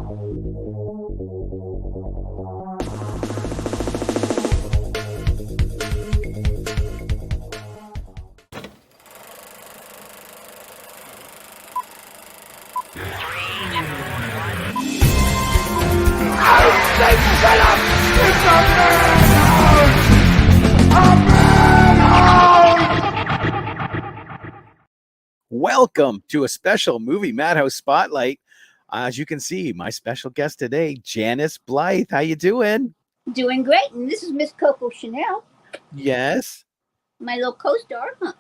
Welcome to a special movie Madhouse Spotlight. As you can see, my special guest today, Janus Blythe. How you doing? Doing great. And this is Miss Coco Chanel. Yes. My little co-star. Huh?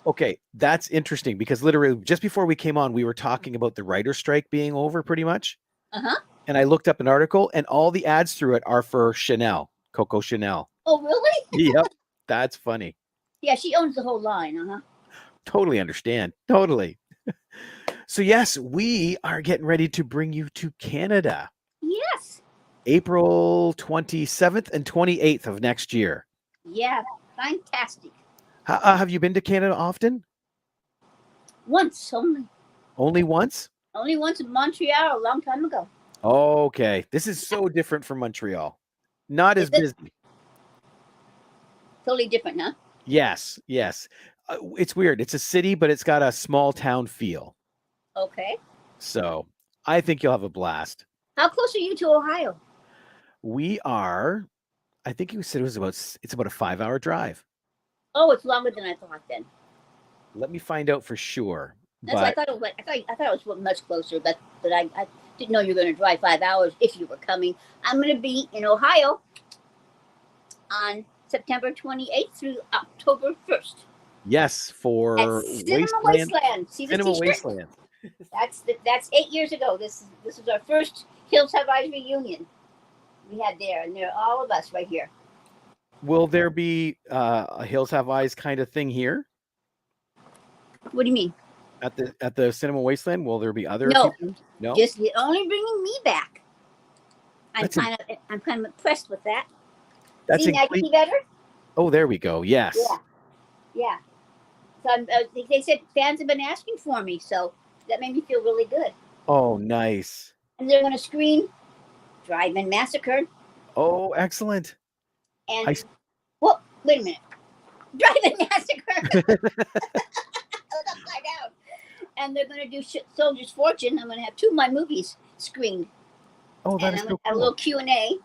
Okay, that's interesting because literally just before we came on, we were talking about the writer's strike being over pretty much. Uh-huh. And I looked up an article and all the ads through it are for Chanel, Coco Chanel. Oh, really? Yep. That's funny. Yeah, she owns the whole line. Uh-huh. Totally understand. Totally. So yes, we are getting ready to bring you to Canada. Yes. April 27th and 28th of next year. Yeah, fantastic. Have you been to Canada often? Once only. Only once? Only once in Montreal a long time ago. Okay. This is so different from Montreal. Not as busy. Totally different, huh? Yes. It's weird. It's a city, but it's got a small town feel. Okay. So I think you'll have a blast. How close are you to Ohio? We are, I think you said it's about a 5-hour drive. Oh, it's longer than I thought then. Let me find out for sure. That's what I thought it was. I thought it was much closer, but I didn't know you were going to drive 5 hours if you were coming. I'm going to be in Ohio on September 28th through October 1st. Yes, for Cinema Wasteland. See the Cinema t-shirt? Wasteland. That's 8 years ago. This is our first Hills Have Eyes reunion we had there, and there are all of us right here. Will there be a Hills Have Eyes kind of thing here? What do you mean? At the Cinema Wasteland? Will there be other No. people? No. Just only bringing me back. I'm kind of impressed with that. That's See, now you see better? Oh, there we go. Yes. Yeah. So they said fans have been asking for me, so that made me feel really good. Oh, nice. And they're going to screen Drive-In Massacre. Oh, excellent. And well, wait a minute. Drive-In Massacre. Upside down. And they're going to do Soldier's Fortune. I'm going to have 2 of my movies screened. Oh, that is so cool. A little Q&A.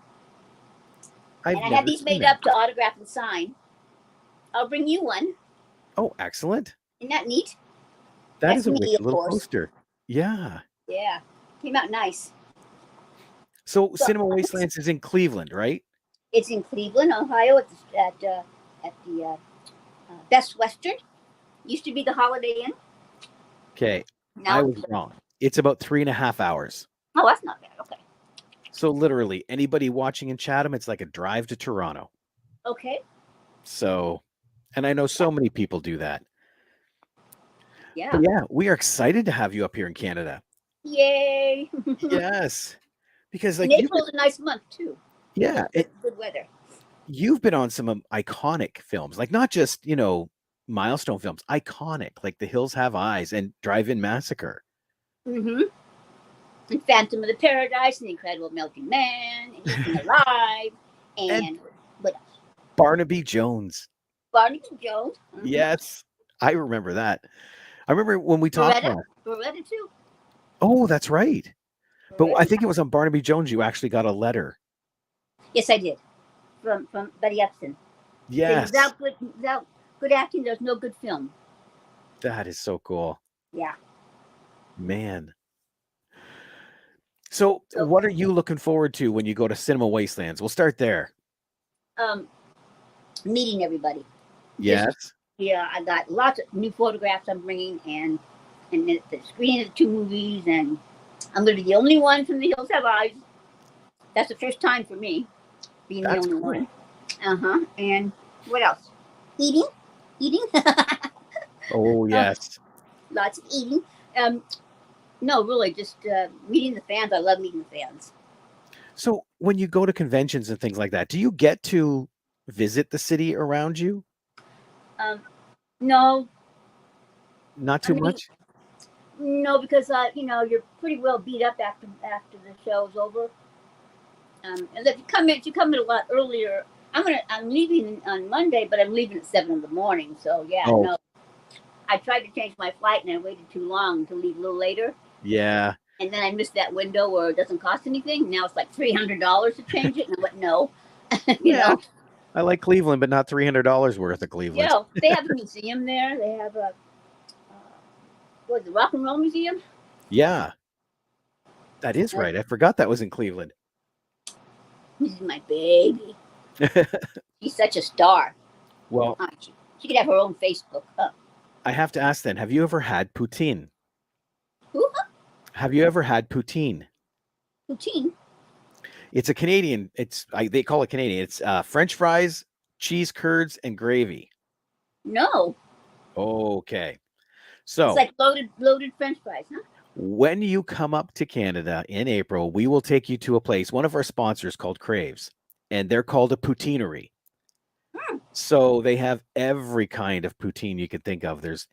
And I have these made up to autograph and sign. I'll bring you one. Oh, excellent. Isn't that neat? That's a wicked little poster. Yeah. Yeah. Came out nice. So Cinema Wastelands is in Cleveland, right? It's in Cleveland, Ohio, at the Best Western. Used to be the Holiday Inn. Okay. Now I was wrong. It's about 3.5 hours. Oh, that's not bad. Okay. So literally, anybody watching in Chatham, it's like a drive to Toronto. Okay. So, and I know so many people do that. Yeah. But yeah, we are excited to have you up here in Canada. Yay. Yes. Because like April's a nice month too. Yeah. Good weather. You've been on some iconic films, like not just, milestone films, iconic, like The Hills Have Eyes and Drive-In Massacre. Mm-hmm. And Phantom of the Paradise and The Incredible Melting Man and Eaten Alive and what else? Barnaby Jones. Barnaby Jones. Mm-hmm. Yes. I remember that. I remember when we talked about Beretta too. Oh, that's right. Beretta. But I think it was on Barnaby Jones you actually got a letter. Yes, I did. From Betty Upton. Yes. Without good acting, there's no good film. That is so cool. Yeah. Man. So what are you looking forward to when you go to Cinema Wastelands? We'll start there. Meeting everybody. Yes. I got lots of new photographs I'm bringing and the screening of the 2 movies, and I'm going to be the only one from The Hills Have Eyes. That's the first time for me, being the only one. And what else? Eating. Oh, yes. Lots of eating. No, really, just meeting the fans. I love meeting the fans. So when you go to conventions and things like that, do you get to visit the city around you? No. Not too much? No, because you're pretty well beat up after the show's over. And if you come in a lot earlier, I'm leaving on Monday, but I'm leaving at 7 in the morning. So yeah, Oh, no. I tried to change my flight and I waited too long to leave a little later. yeah. And then I missed that window where it doesn't cost anything. Now it's like $300 to change it. And I went, no, Yeah. I like Cleveland, but not $300 worth of Cleveland. They have a museum there. They have the Rock and Roll Museum? Yeah, that is right. I forgot that was in Cleveland. This is my baby. She's such a star. Well, she could have her own Facebook. I have to ask then, have you ever had poutine? Who? Have you ever had poutine? Poutine? It's a Canadian, they call it Canadian. It's French fries, cheese curds, and gravy. No. Okay. So it's like loaded French fries, huh? When you come up to Canada in April, we will take you to a place, one of our sponsors called Craves, and they're called a poutineery. So they have every kind of poutine you could think of. There's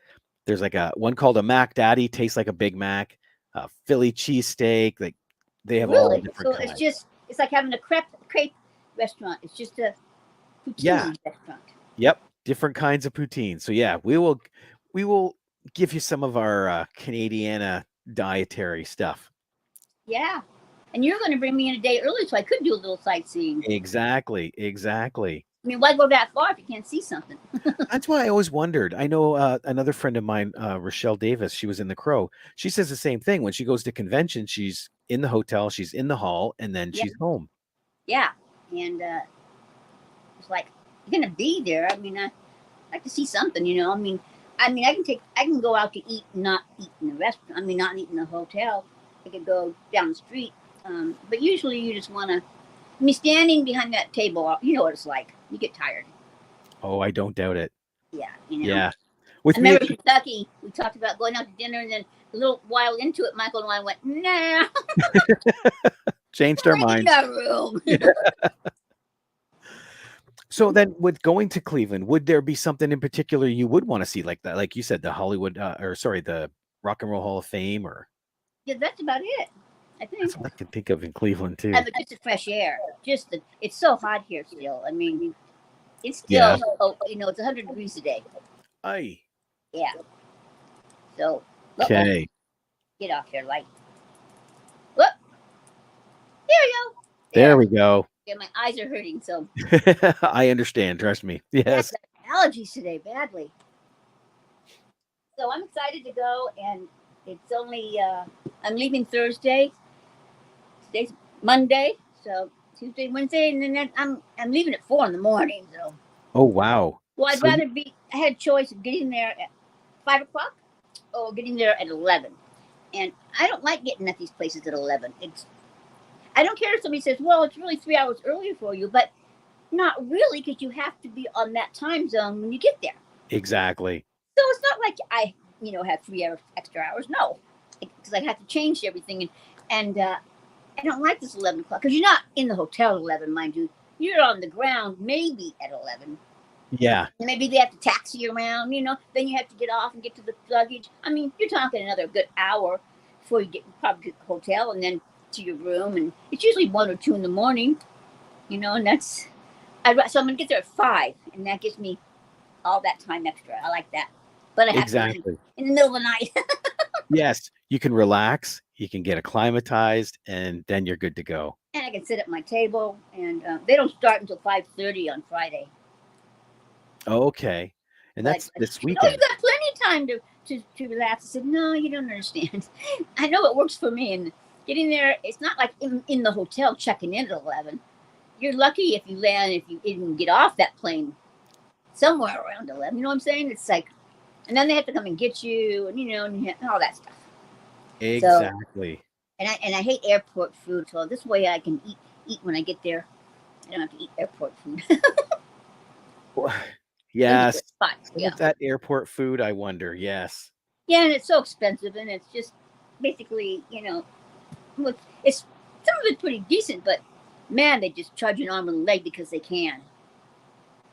like one called a Mac Daddy, tastes like a Big Mac, Philly cheesesteak. Like they have all different kinds. It's like having a crepe restaurant. It's just a poutine restaurant. Yep, different kinds of poutine. So yeah, we will give you some of our Canadiana dietary stuff. Yeah. And you're going to bring me in a day early so I could do a little sightseeing. Exactly. I mean, why go that far if you can't see something? That's why I always wondered. I know another friend of mine, Rochelle Davis, she was in the Crow. She says the same thing. When she goes to convention, she's in the hotel, she's in the hall, and then she's home. Yeah. And it's like, you're going to be there. I mean, I like to see something, I mean, I can go out to eat, not eat in the restaurant. I mean, not eat in the hotel. I could go down the street. But usually you just want to, standing behind that table, you know what it's like. You get tired. Oh, I don't doubt it. Yeah. Yeah. I remember Kentucky, we talked about going out to dinner, and then a little while into it, Michael and I went, nah. Changed our minds. Room. So then with going to Cleveland, would there be something in particular you would want to see like that? Like you said, the the Rock and Roll Hall of Fame, or? Yeah, that's about it. I think. That's what I can think of in Cleveland too. But just the fresh air. It's so hot here still. I mean, it's still, it's 100 degrees today. Aye. Yeah. So. Okay. Get off there, light. Whoop. There we go. There we go. Yeah, my eyes are hurting, so. I understand. Trust me. Yes. Allergies today, badly. So I'm excited to go, and it's only, I'm leaving Thursday. Today's Monday, so Tuesday, Wednesday, and then I'm leaving at 4 in the morning. So. Oh wow. Well, I'd rather I had a choice of getting there at 5 o'clock or getting there at 11. And I don't like getting at these places at 11. I don't care if somebody says, well, it's really 3 hours earlier for you, but not really, because you have to be on that time zone when you get there. Exactly. So it's not like I, have 3 hours, extra hours. No, because I have to change everything. And I don't like this 11 o'clock, because you're not in the hotel at 11, mind you. You're on the ground maybe at 11. Yeah. Maybe they have to taxi you around, then you have to get off and get to the luggage. I mean, you're talking another good hour before you probably get to the hotel and then to your room. And it's usually 1 or 2 in the morning, and that's, so I'm going to get there at 5, and that gives me all that time extra. I like that. But I have to be in the middle of the night. Yes. You can relax, you can get acclimatized, and then you're good to go. And I can sit at my table, and they don't start until 5:30 on Friday. Okay. And that's this weekend. You've got plenty of time to relax. I said, no, you don't understand. I know it works for me. And getting there, it's not like in the hotel checking in at 11. You're lucky if you even get off that plane somewhere around 11. You know what I'm saying? It's like, and then they have to come and get you, and all that stuff. Exactly. So, and I hate airport food. So this way I can eat when I get there. I don't have to eat airport food. Yes. That airport food, I wonder. Yes. Yeah, and it's so expensive, and it's just basically, it's some of it's pretty decent, but man, they just charge you an arm and a leg because they can.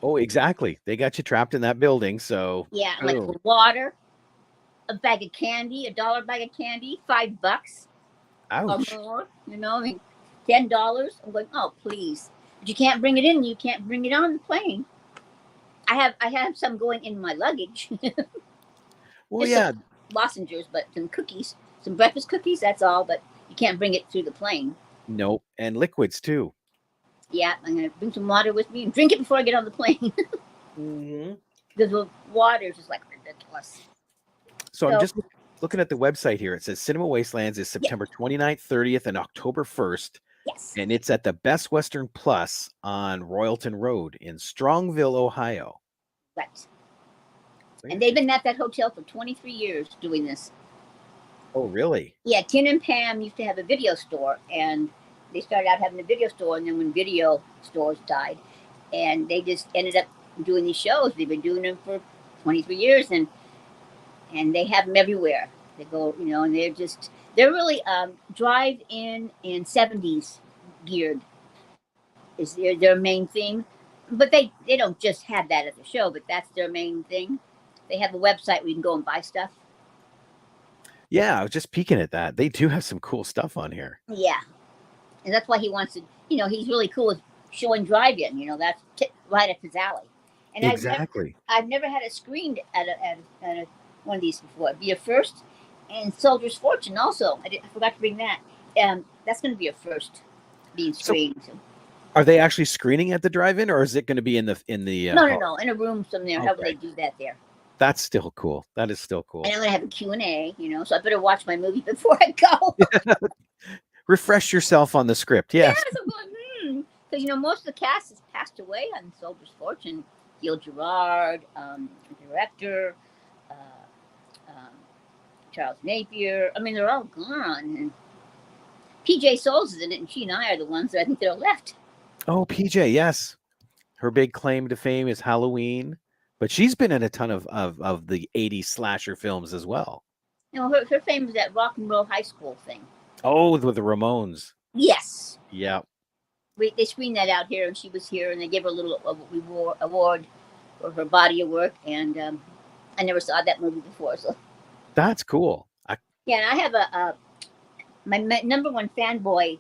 Oh, exactly. They got you trapped in that building, so. Yeah, like for water, a bag of candy, $1 bag of candy, $5 or Ouch. more. You know, I mean, $10. I'm going, oh please, but you can't bring it in. You can't bring it on the plane. I have some going in my luggage. Well, Just yeah. some lozenges, but some cookies, some breakfast cookies. That's all. But you can't bring it through the plane. Nope. And liquids too. Yeah, I'm gonna bring some water with me and drink it before I get on the plane Mm-hmm. because the water is just like ridiculous. So I'm So just looking at the website here. It says Cinema Wastelands is yeah, September 29th, 30th, and October 1st. yes, And it's at the Best Western Plus on Royalton Road in Strongville, Ohio. right. Where And they've is- been at that hotel for 23 years doing this. Oh, really? Yeah, Tin and Pam used to have a video store, and they started out having a video store, and then when video stores died, and they just ended up doing these shows. They've been doing them for 23 years, and they have them everywhere. They go, you know, and they're really drive-in and 70s geared is their main thing. But they don't just have that at the show, but that's their main thing. They have a website where you can go and buy stuff. Yeah, I was just peeking at that. They do have some cool stuff on here. Yeah, and that's why he wants to. You know, he's really cool with showing drive-in. You know, that's right up his alley. And Exactly. I've never had it screened at one of these before. It'd be a first, and Soldier's Fortune also. I forgot to bring that. That's going to be a first being screened. So, Are they actually screening at the drive-in, or is it going to be in the no, in a room somewhere. Okay. However they do that there. That's still cool. That is still cool. And I'm going to have a Q&A, you know, so I better watch my movie before I go. Refresh yourself on the script. Yes. Yes, I'm going, because, you know, most of the cast has passed away on Soldier's Fortune. Gil Gerard, director, Charles Napier. I mean, they're all gone. And PJ Souls is in it, and she and I are the ones that I think that are left. Oh, PJ, yes. Her big claim to fame is Halloween, but she's been in a ton of the 80s slasher films as well. You know, her fame is that rock and roll high school thing. Oh, with the Ramones. Yes. Yeah. They screened that out here, and she was here, and they gave her a little award for her body of work, and I never saw that movie before, so. That's cool. Yeah, and I have my number one fanboy,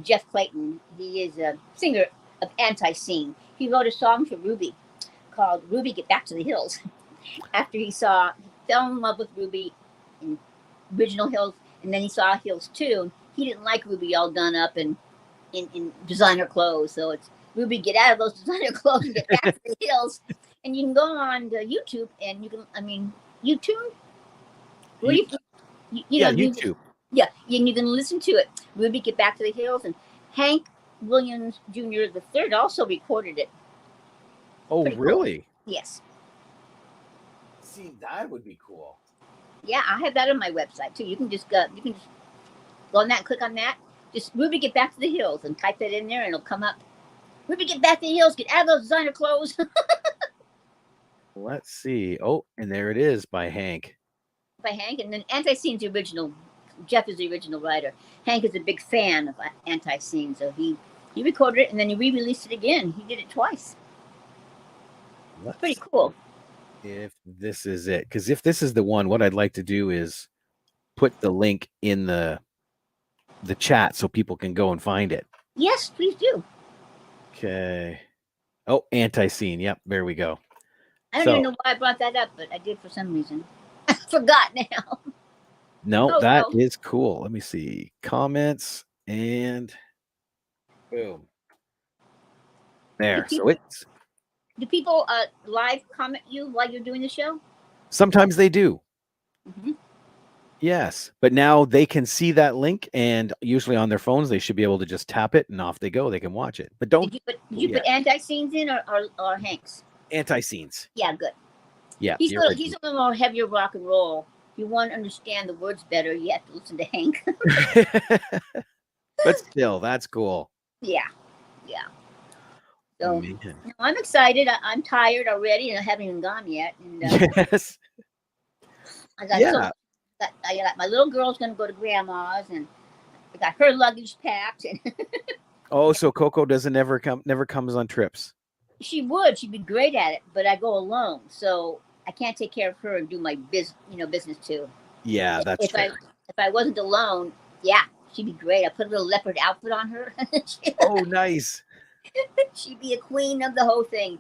Jeff Clayton. He is a singer of Anti-Scene. He wrote a song for Ruby called Ruby Get Back to the Hills. After he fell in love with Ruby in original Hills, and then he saw Hills 2. He didn't like Ruby all done up in designer clothes. So it's Ruby, get out of those designer clothes and get back to the hills. And you can go on to YouTube and you can, YouTube? Where you know, YouTube. Yeah, and you can listen to it. Ruby, Get Back to the Hills. And Hank Williams Jr. III also recorded it. Oh, Pretty cool. really? Yes. See, that would be cool. Yeah, I have that on my website too. You can just go on that, click on that. Just Ruby, Get Back to the Hills, and type that in there, and it'll come up. Ruby, get back to the hills. Get out of those designer clothes. Let's see. Oh, and there it is by Hank. By Hank, and then Anti-Scene's the original. Jeff is the original writer. Hank is a big fan of Anti-Scene, so he recorded it and then he re-released it again. He did it twice. Let's Pretty cool. If this is it, because if this is the one, what I'd like to do is put the link in the chat so people can go and find it. Yes, please do. Okay. Oh, Anti-Scene. Yep, there we go. I don't even know why I brought that up, but I did for some reason. I forgot now. No, that is cool. Let me see. Comments and boom. There. So it's. Do people live comment you while you're doing the show? Sometimes they do. Mm-hmm. Yes, but now they can see that link, and usually on their phones they should be able to just tap it, and off they go. They can watch it. But don't. Did you put Anti-Scenes in or Hank's? Anti-Scenes. Yeah, good. Yeah, he's a little more heavier rock and roll. If you want to understand the words better, you have to listen to Hank. But still, that's cool. Yeah. So I'm excited. I'm tired already, and I haven't even gone yet. And, yes. I got my little girl's going to go to grandma's, and I got her luggage packed. And oh, so Coco never comes on trips. She'd be great at it, but I go alone. So I can't take care of her and do my business too. Yeah, that's If I fair. if I wasn't alone, yeah, she'd be great. I put a little leopard outfit on her. Oh, nice. She'd be a queen of the whole thing.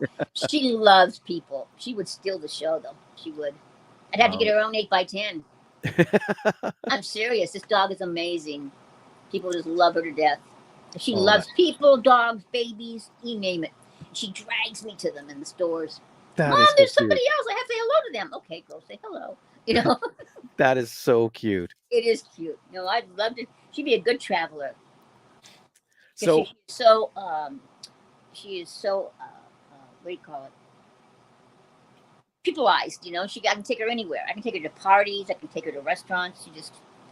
She loves people. She would steal the show, though. She would. I'd have to get Oh. her own 8x10. I'm serious. This dog is amazing. People just love her to death. She Oh, loves people, dogs, babies, you name it. She drags me to them in the stores. that Mom, is so there's somebody cute. else. I have to say hello to them. Okay, go say hello. You know, That is so cute. it is cute. I'd love to. She'd be a good traveler because So, she is so what do you call it? Peopleized. I can take her anywhere. I can take her to parties. I can take her to restaurants.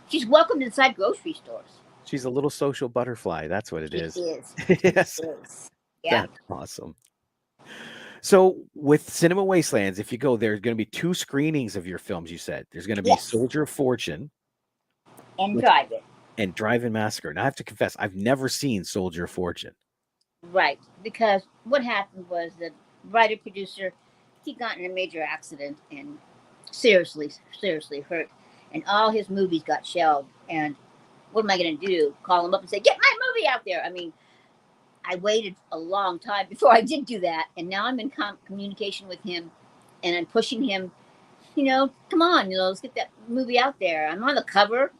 She's welcomed inside grocery stores. she's a little social butterfly. That's what it She is. is. Yes, She is. Yeah. that's awesome. So, with Cinema Wastelands, if you go, there's going to be 2 screenings of your films, you said. There's going to be Yes. Soldier of Fortune And with- drive it. and Drive-In Massacre. Now, I have to confess, I've never seen Soldier of Fortune. Right. Because what happened was the writer producer, he got in a major accident and seriously hurt. And all his movies got shelved. And what am I going to do? Call him up and say, get my movie out there. I mean, I waited a long time before I did do that. And now I'm in communication with him and I'm pushing him, come on, let's get that movie out there. I'm on the cover.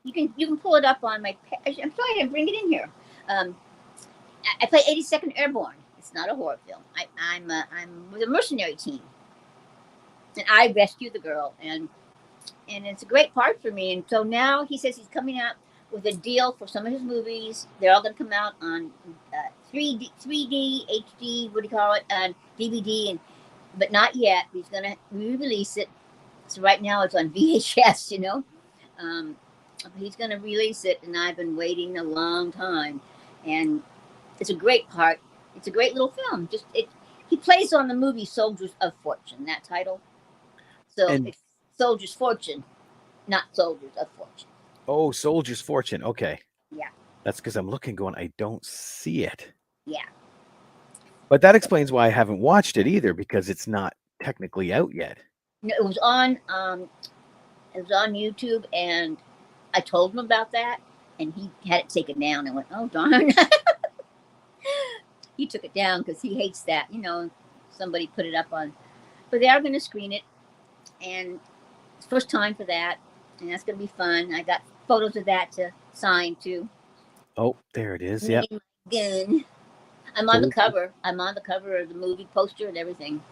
You can pull it up on my page. I'm sorry, I didn't bring it in here. I play 82nd Airborne. It's not a horror film. I'm with a mercenary team, and I rescue the girl, and it's a great part for me. And so now he says he's coming out with a deal for some of his movies. They're all going to come out on 3D, HD, what do you call it, DVD, but not yet. He's going to re-release it. So right now it's on VHS. He's going to release it, and I've been waiting a long time, and it's a great part. It's a great little film. He plays on the movie Soldiers of Fortune, that title. So it's Soldiers Fortune, not Soldiers of Fortune. Oh, Soldier's Fortune. Okay. Yeah. That's because I'm looking going, I don't see it. Yeah. But that explains why I haven't watched it either, because it's not technically out yet. No, it was on YouTube, and I told him about that, and he had it taken down and went, oh, darn. He took it down because he hates that, somebody put it up on. But they are going to screen it, and it's first time for that, and that's going to be fun. I got photos of that to sign, too. Oh, there it is. Yeah. Again. I'm on the cover. I'm on the cover of the movie poster and everything.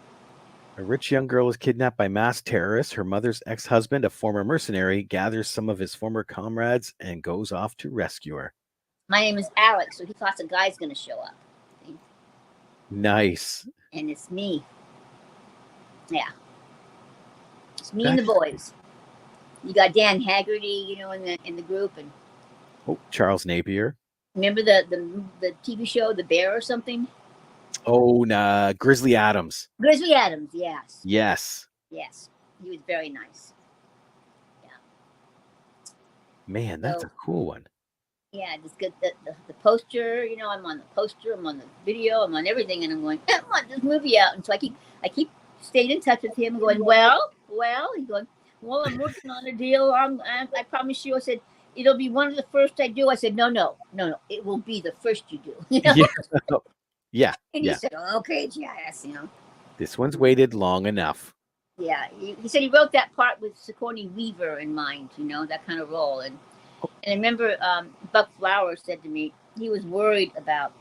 A rich young girl is kidnapped by masked terrorists. Her mother's ex-husband, a former mercenary, gathers some of his former comrades and goes off to rescue her. My name is Alex, so he thought a guy's going to show up. Nice. And it's me. Yeah. It's me and the boys. You got Dan Haggerty, in the group, and Charles Napier. remember the TV show The Bear or something? Oh, Grizzly Adams. Grizzly Adams, yes. Yes. Yes. He was very nice. Yeah. Man, that's a cool one. Yeah, just get the poster, I'm on the poster, I'm on the video, I'm on everything, and I'm going, I want this movie out. And so I keep staying in touch with him, going, well, he's going, well, I'm working on a deal. I promise you. I said, it'll be one of the first I do. I said, no, it will be the first you do. Yeah. And he said, okay, yes, This one's waited long enough. Yeah, he said he wrote that part with Sigourney Weaver in mind, that kind of role. And I remember Buck Flowers said to me he was worried about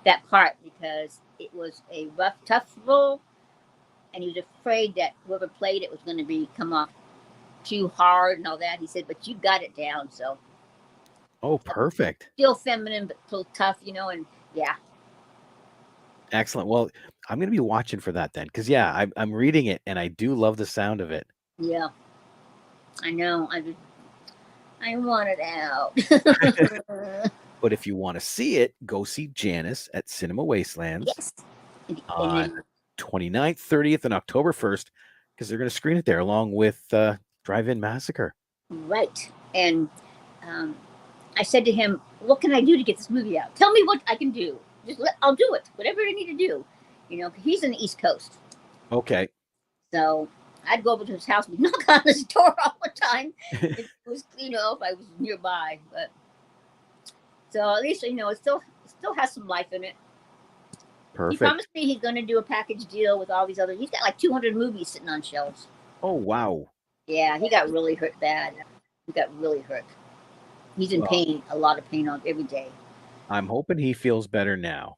that part because it was a rough, tough role, and he was afraid that whoever played it was going to come off too hard and all that. He said, but you got it down, so. Oh, perfect. Still feminine, but still tough, and yeah. Excellent. Well, I'm going to be watching for that then, because I'm reading it and I do love the sound of it. Yeah, I know. I want it out. But if you want to see it, go see Janus at Cinema Wastelands. Yes. On 29th, 30th, and October 1st, because they're going to screen it there along with Drive-In Massacre. Right. And I said to him, what can I do to get this movie out? Tell me what I can do. I'll do it. Whatever I need to do. He's in the East Coast. Okay. So I'd go over to his house and knock on his door all the time. It was, if I was nearby. But so at least it still has some life in it. He Perfect. promised me he's going to do a package deal with all these other. He's got like 200 movies sitting on shelves. Oh, wow. Yeah, he got really hurt bad. He got really hurt. He's in pain, a lot of pain every day. I'm hoping he feels better now.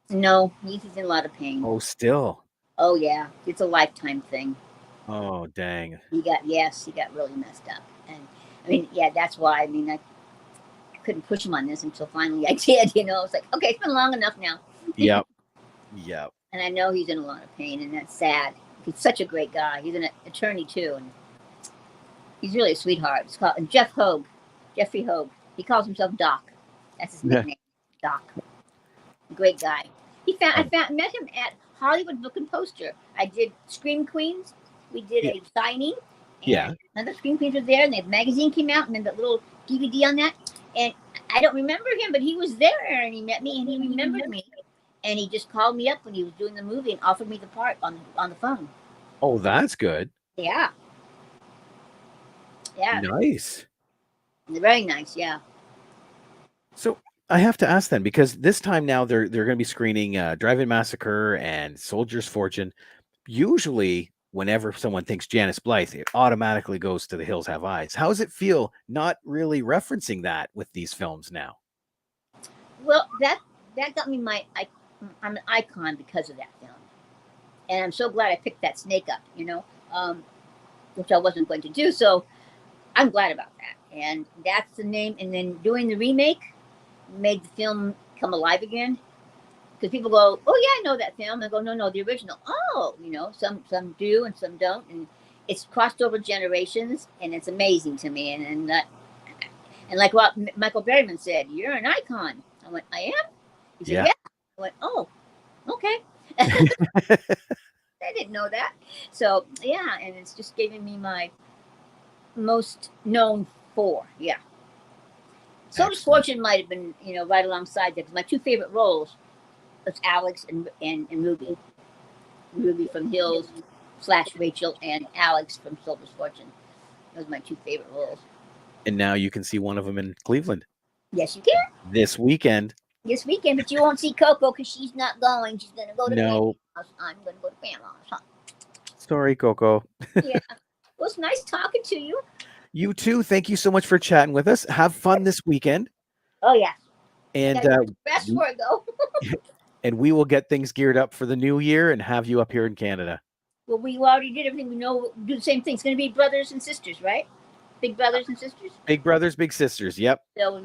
No, he's in a lot of pain. Oh, still. Oh yeah, it's a lifetime thing. Oh, dang. He got really messed up, and I mean, yeah, that's why. I mean, I couldn't push him on this until finally I did. It's like, okay, it's been long enough now. Yep. Yep. And I know he's in a lot of pain, and that's sad. He's such a great guy. He's an attorney too, and he's really a sweetheart. It's called Jeffrey Hogue. He calls himself Doc. That's his nickname, Doc. Great guy. I met him at Hollywood Book and Poster. I did Scream Queens. We did a signing. And another Scream Queens was there, and the magazine came out, and then the little DVD on that. And I don't remember him, but he was there, and he met me, and he remembered me. And he just called me up when he was doing the movie and offered me the part on the phone. Oh, that's good. Yeah. Yeah. Nice. Very nice, yeah. So I have to ask then, because this time now they're going to be screening Drive-In Massacre and Soldier's Fortune. Usually, whenever someone thinks Janus Blythe, it automatically goes to The Hills Have Eyes. How does it feel not really referencing that with these films now? Well, that got me I'm an icon because of that film. And I'm so glad I picked that snake up, which I wasn't going to do. So I'm glad about that. And that's the name. And then doing the remake made the film come alive again. Because people go, oh, yeah, I know that film. I go, no, the original. Oh, some do and some don't. And it's crossed over generations. And it's amazing to me. And like what Michael Berryman said, you're an icon. I went, I am? He said, yeah. I went, oh, okay. I didn't know that. So, yeah, and it's just giving me my most known for, yeah. Soldier's Fortune might have been, right alongside that, because my two favorite roles was Alex and Ruby. Ruby from Hills / Rachel, and Alex from Soldier's Fortune. Those are my two favorite roles. And now you can see one of them in Cleveland. Yes, you can. This weekend, but you won't see Coco because she's not going. She's going to go to No. Grandma's. I'm going to go to Grandma's. Huh? Sorry, Coco. Yeah. Well, it's nice talking to you. You too. Thank you so much for chatting with us. Have fun this weekend. Oh, yeah. And best before I go. And we will get things geared up for the new year and have you up here in Canada. Well, we already did everything. We know we'll do the same thing. It's going to be brothers and sisters, right? Big brothers and sisters? Big brothers, big sisters. Yep. So we'll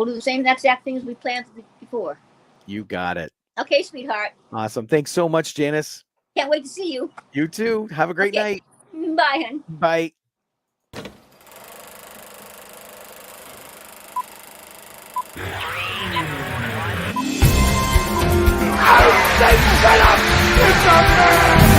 do the same exact things we planned before. You got it. Okay, sweetheart. Awesome. Thanks so much, Janus. Can't wait to see you. You too. Have a great night. Bye, hon. Bye. Shut up! It's a man!